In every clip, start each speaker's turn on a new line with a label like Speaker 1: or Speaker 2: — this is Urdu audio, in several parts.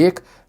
Speaker 1: 1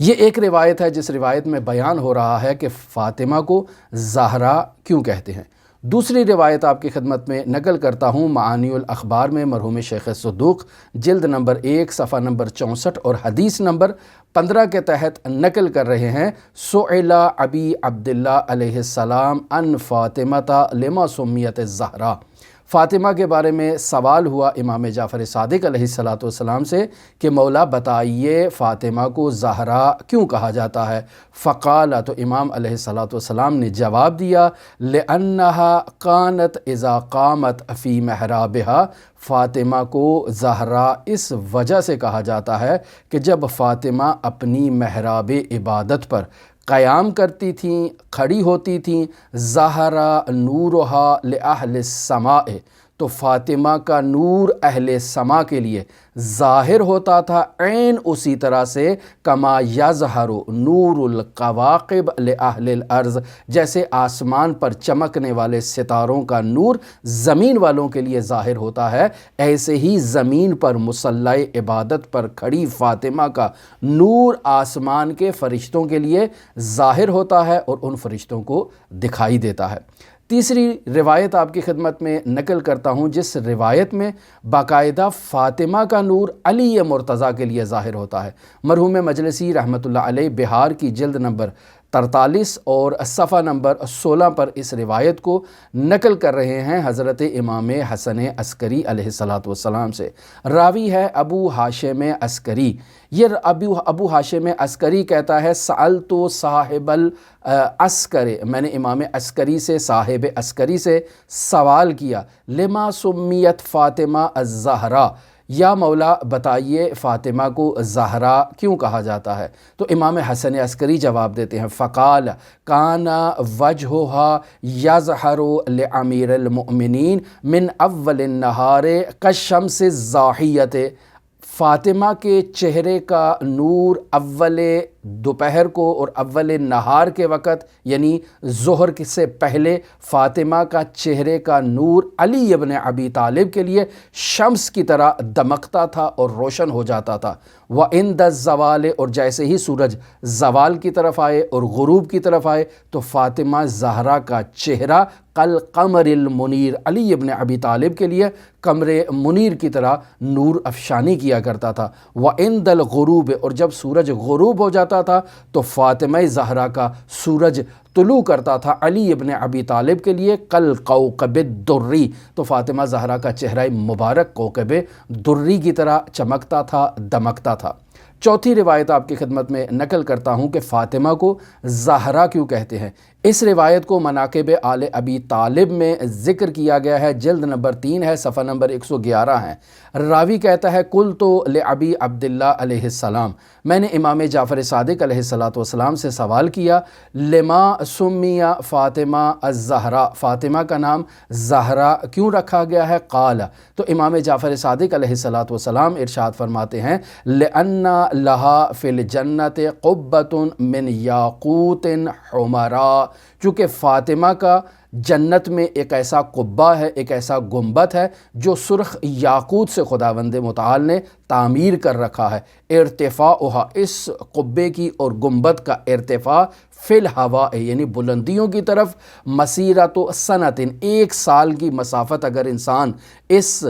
Speaker 1: یہ ایک روایت ہے جس روایت میں بیان ہو رہا ہے کہ فاطمہ کو زہرا کیوں کہتے ہیں۔ دوسری روایت آپ کی خدمت میں نقل کرتا ہوں، معانی الاخبار میں مرحوم شیخ صدوق جلد نمبر 1 صفحہ نمبر 64 اور حدیث نمبر 15 کے تحت نقل کر رہے ہیں، سئل ابی عبداللہ علیہ السلام عن فاطمہ لما سمیت الزہرا۔ فاطمہ کے بارے میں سوال ہوا امام جعفر صادق علیہ السلام سے کہ مولا بتائیے فاطمہ کو زہرا کیوں کہا جاتا ہے؟ فقال، تو امام علیہ السلام نے جواب دیا، لأنها كانت اذا قامت فی محرابها، فاطمہ کو زہرا اس وجہ سے کہا جاتا ہے کہ جب فاطمہ اپنی محراب عبادت پر قیام کرتی تھیں، کھڑی ہوتی تھیں، ظہرا نورہا لأہل السماء، تو فاطمہ کا نور اہل سما کے لیے ظاہر ہوتا تھا عین اسی طرح سے کما یظہر نور القواقب لأہل الارض، جیسے آسمان پر چمکنے والے ستاروں کا نور زمین والوں کے لیے ظاہر ہوتا ہے، ایسے ہی زمین پر مصلی عبادت پر کھڑی فاطمہ کا نور آسمان کے فرشتوں کے لیے ظاہر ہوتا ہے اور ان فرشتوں کو دکھائی دیتا ہے۔ تیسری روایت آپ کی خدمت میں نقل کرتا ہوں، جس روایت میں باقاعدہ فاطمہ کا نور علی مرتضیٰ کے لیے ظاہر ہوتا ہے۔ مرحوم مجلسی رحمۃ اللہ علیہ بہار کی جلد نمبر 43 اور صفحہ نمبر 16 پر اس روایت کو نقل کر رہے ہیں حضرت امام حسن عسکری علیہ السلام سے۔ راوی ہے ابو ہاشم عسکری۔ یہ ابو ہاشم عسکری کہتا ہے، سألت صاحب العسکر، میں نے امام عسکری سے، صاحب عسکری سے سوال کیا، لما سمیت فاطمہ الزہرا، یا مولا بتائیے فاطمہ کو زہرا کیوں کہا جاتا ہے؟ تو امام حسن عسکری جواب دیتے ہیں، فقال کان وجہھا یظہر لامیر المؤمنین من اول النہار کالشمس الضاحیۃ، فاطمہ کے چہرے کا نور اول دوپہر کو اور اول نہار کے وقت یعنی ظہر سے پہلے فاطمہ کا چہرے کا نور علی ابن ابی طالب کے لیے شمس کی طرح دمکتا تھا اور روشن ہو جاتا تھا۔ وعند الزوال، اور جیسے ہی سورج زوال کی طرف آئے اور غروب کی طرف آئے تو فاطمہ زہرا کا چہرہ قمر المنیر، علی ابن ابی طالب کے لیے قمر منیر کی طرح نور افشانی کیا کرتا تھا۔ وعند الغروب، اور جب سورج غروب ہو جاتا تھا تو فاطمہ زہرا کا سورج طلوع کرتا تھا علی ابن ابی طالب کے لیے کالکوکب الدری، تو فاطمہ زہرا کا چہرہ مبارک کوکب دری کی طرح چمکتا تھا، دمکتا تھا۔ چوتھی روایت آپ کی خدمت میں نقل کرتا ہوں کہ فاطمہ کو زہرا کیوں کہتے ہیں۔ اس روایت کو مناقب آل ابی طالب میں ذکر کیا گیا ہے، جلد نمبر 3 ہے، صفحہ نمبر 111 ہے۔ راوی کہتا ہے، قلت لابی عبداللہ علیہ السلام، میں نے امام جعفر صادق علیہ السلام سے سوال کیا، لما سمی فاطمہ الزہرا، فاطمہ کا نام زہرا کیوں رکھا گیا ہے؟ قال، تو امام جعفر صادق علیہ السلام ارشاد فرماتے ہیں، لأن لہا فی الجنت قبۃ من یاقوت حمراء، چونکہ فاطمہ کا جنت میں ایک ایسا قبہ ہے، ایک ایسا گنبد ہے جو سرخ یاقوت سے خداوند متعال نے تعمیر کر رکھا ہے۔ ارتفاعها، اس قبے کی اور گنبد کا ارتفاع فی الہواء، یعنی بلندیوں کی طرف، مسیرۃ سنۃ، 1 سال کی مسافت اگر انسان اس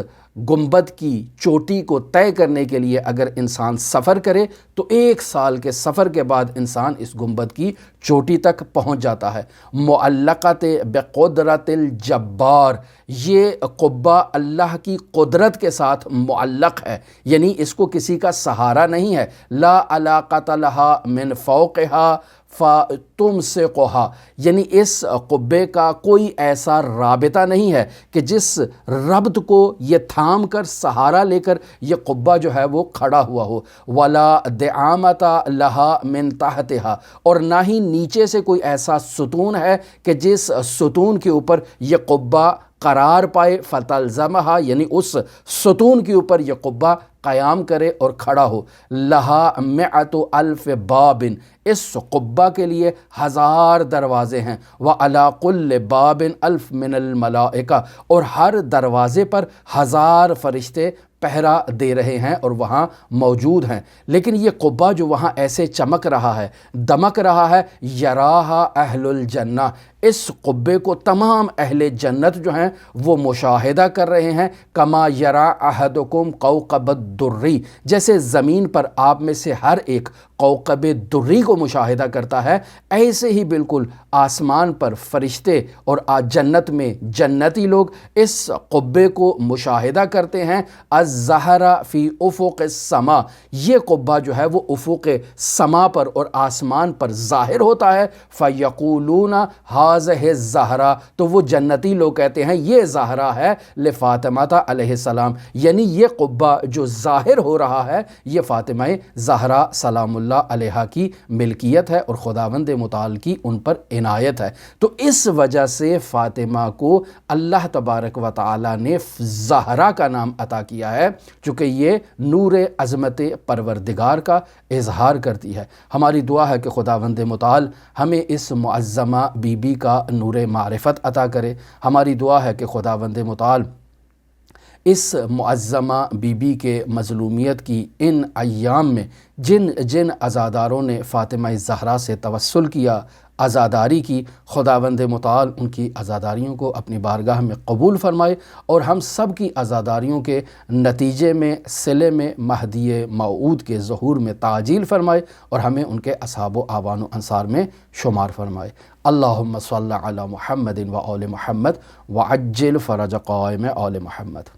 Speaker 1: گنبد کی چوٹی کو طے کرنے کے لیے اگر انسان سفر کرے تو 1 سال کے سفر کے بعد انسان اس گنبد کی چوٹی تک پہنچ جاتا ہے۔ معلقۃ بقدرت الجبار، یہ قبہ اللہ کی قدرت کے ساتھ معلق ہے، یعنی اس کو کسی کا سہارا نہیں ہے۔ لا علاقۃ لہا من فوقہا فتمسکہا، یعنی اس قبے کا کوئی ایسا رابطہ نہیں ہے کہ جس ربط کو یہ تھام کر سہارا لے کر یہ قبہ جو ہے وہ کھڑا ہوا ہو۔ ولا دعامۃ لہا من تحتہا، اور نہ ہی نیچے سے کوئی ایسا ستون ہے کہ جس ستون کے اوپر یہ قبہ قرار پائے، فتلزمہا، یعنی اس ستون کے اوپر یہ قبہ قیام کرے اور کھڑا ہو۔ لہا 100,000 باب، اس قبہ کے لیے 1000 دروازے ہیں۔ وعلی کل باب 1000 من الملائکہ، اور ہر دروازے پر 1000 فرشتے پہرا دے رہے ہیں اور وہاں موجود ہیں، لیکن یہ قبہ جو وہاں ایسے چمک رہا ہے، دمک رہا ہے، یراہا اہل الجنہ، اس قبے کو تمام اہل جنت جو ہیں وہ مشاہدہ کر رہے ہیں، کما یرا احدکم کوکب الدری، جیسے زمین پر آپ میں سے ہر ایک کوکب دری کو مشاہدہ کرتا ہے، ایسے ہی بالکل آسمان پر فرشتے اور جنت میں جنتی لوگ اس قبے کو مشاہدہ کرتے ہیں۔ الزہرا فی افق السما، یہ قبہ جو ہے وہ افق سما پر اور آسمان پر ظاہر ہوتا ہے۔ فیقولون ہذہ الزہرا، تو وہ جنتی لوگ کہتے ہیں یہ زہرا ہے لفاطمہ علیہ السلام، یعنی یہ قبہ جو ظاہر ہو رہا ہے یہ فاطمہ زہرا سلام اللہ علیہا کی ملکیت ہے اور خداوند متعال کی ان پر عنایت ہے۔ تو اس وجہ سے فاطمہ کو اللہ تبارک و تعالی نے زہرا کا نام عطا کیا ہے، چونکہ یہ نور عظمت پروردگار کا اظہار کرتی ہے۔ ہماری دعا ہے کہ خداوند متعال ہمیں اس معظمہ بی بی کا نور معرفت عطا کرے۔ ہماری دعا ہے کہ خداوند متعال اس معظمہ بی بی کے مظلومیت کی ان ایام میں جن جن عزاداروں نے فاطمہ زہرا سے توسل کیا، عزاداری کی، خداوند متعال ان کی عزاداریوں کو اپنی بارگاہ میں قبول فرمائے اور ہم سب کی عزاداریوں کے نتیجے میں صلے میں مہدی موعود کے ظہور میں تعجیل فرمائے اور ہمیں ان کے اصحاب و اعوان و انصار میں شمار فرمائے۔ اللہم صلی علی محمد و آل محمد وعجل فرج قائم آل محمد۔